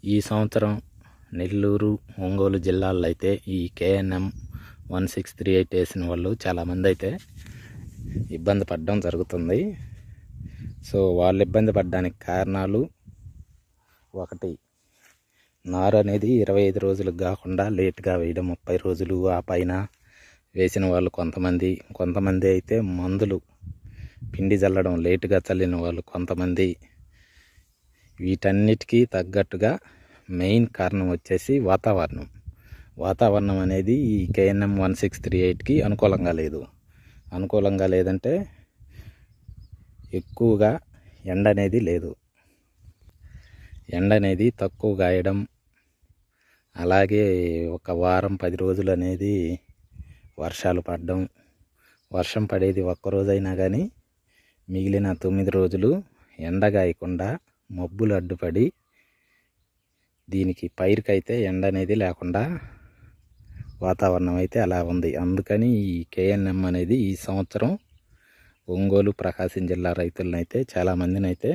ఈ సంవత్సరం నెల్లూరు, ఒంగోలు జిల్లాల్లో అయితే ఈ KNM 1638 వేసిన వాళ్ళు చాలామంది అయితే ఇబ్బంది పడడం జరుగుతుంది. సో వాళ్ళు ఇబ్బంది పడడానికి కారణాలు, ఒకటి, నారు అనేది 25 రోజులకు కాకుండా లేట్గా వేయడం, 30 రోజులు ఆ పైన వేసిన వాళ్ళు కొంతమంది అయితే మందులు పిండి చల్లడం లేటుగా చల్లిన వాళ్ళు కొంతమంది. వీటన్నిటికీ తగ్గట్టుగా మెయిన్ కారణం వచ్చేసి వాతావరణం అనేది ఈ KNM 1638కి అనుకూలంగా లేదంటే ఎక్కువగా ఎండ అనేది తక్కువ కాయడం, అలాగే ఒక వారం 10 రోజులు అనేది వర్షాలు పడడం. వర్షం పడేది ఒక్కరోజైనా కానీ మిగిలిన 9 రోజులు ఎండ కాయకుండా మబ్బులు అడ్డుపడి దీనికి పైరుకైతే ఎండ అనేది లేకుండా వాతావరణం అయితే అలా ఉంది. అందుకని ఈ KNM అనేది ఈ సంవత్సరం ఒంగోలు, ప్రకాశం జిల్లా రైతులనైతే చాలామందిని అయితే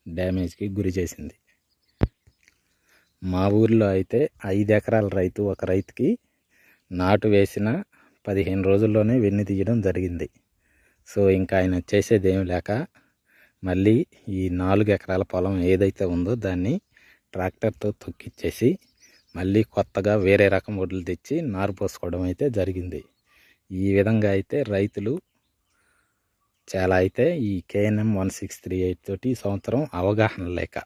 డ్యామేజ్కి గురి చేసింది. మా ఊర్లో అయితే 5 ఎకరాల రైతు, ఒక రైతుకి నాటు వేసిన 15 రోజుల్లోనే వెన్ను తీయడం జరిగింది. సో ఇంకా ఆయన చేసేది ఏమి లేక మళ్ళీ ఈ 4 ఎకరాల పొలం ఏదైతే ఉందో దాన్ని ట్రాక్టర్తో తొక్కిచ్చేసి మళ్ళీ కొత్తగా వేరే రకం వడ్లు తెచ్చి నారు పోసుకోవడం అయితే జరిగింది. ఈ విధంగా అయితే రైతులు చాలా అయితే ఈ KNM 1638 తోటి ఈ సంవత్సరం అవగాహన లేక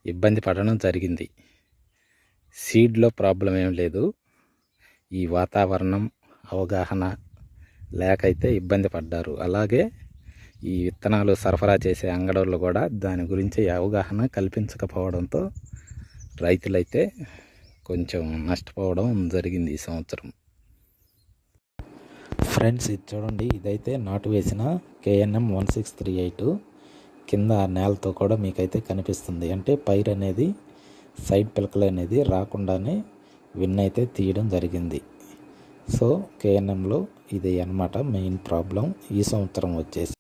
ఇబ్బంది పడడం జరిగింది. సీడ్లో ప్రాబ్లం ఏం లేదు, ఈ వాతావరణం అవగాహన లేకైతే ఇబ్బంది పడ్డారు. అలాగే ఈ విత్తనాలు సరఫరా చేసే అంగడోళ్ళు కూడా దాని గురించి అవగాహన కల్పించకపోవడంతో రైతులైతే కొంచెం నష్టపోవడం జరిగింది ఈ సంవత్సరం. ఫ్రెండ్స్, ఇది చూడండి, ఇదైతే నాటు వేసిన KNM 1638 కింద నేలతో కూడా మీకైతే కనిపిస్తుంది. అంటే పైరు అనేది సైడ్ పిలకలు అనేది రాకుండానే విన్నైతే తీయడం జరిగింది. సో KNMలో ఇది అన్నమాట మెయిన్ ప్రాబ్లం ఈ సంవత్సరం వచ్చేసి.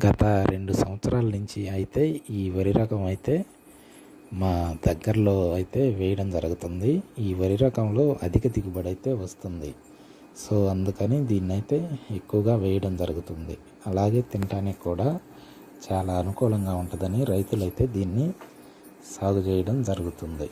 గత 2 సంవత్సరాల నుంచి అయితే ఈ వరి రకం అయితే మా దగ్గరలో అయితే వేయడం జరుగుతుంది. ఈ వరి రకంలో అధిక దిగుబడి అయితే వస్తుంది. సో అందుకని దీన్ని అయితే ఎక్కువగా వేయడం జరుగుతుంది. అలాగే తినడానికి కూడా చాలా అనుకూలంగా ఉంటుందని రైతులైతే దీన్ని సాగు చేయడం జరుగుతుంది.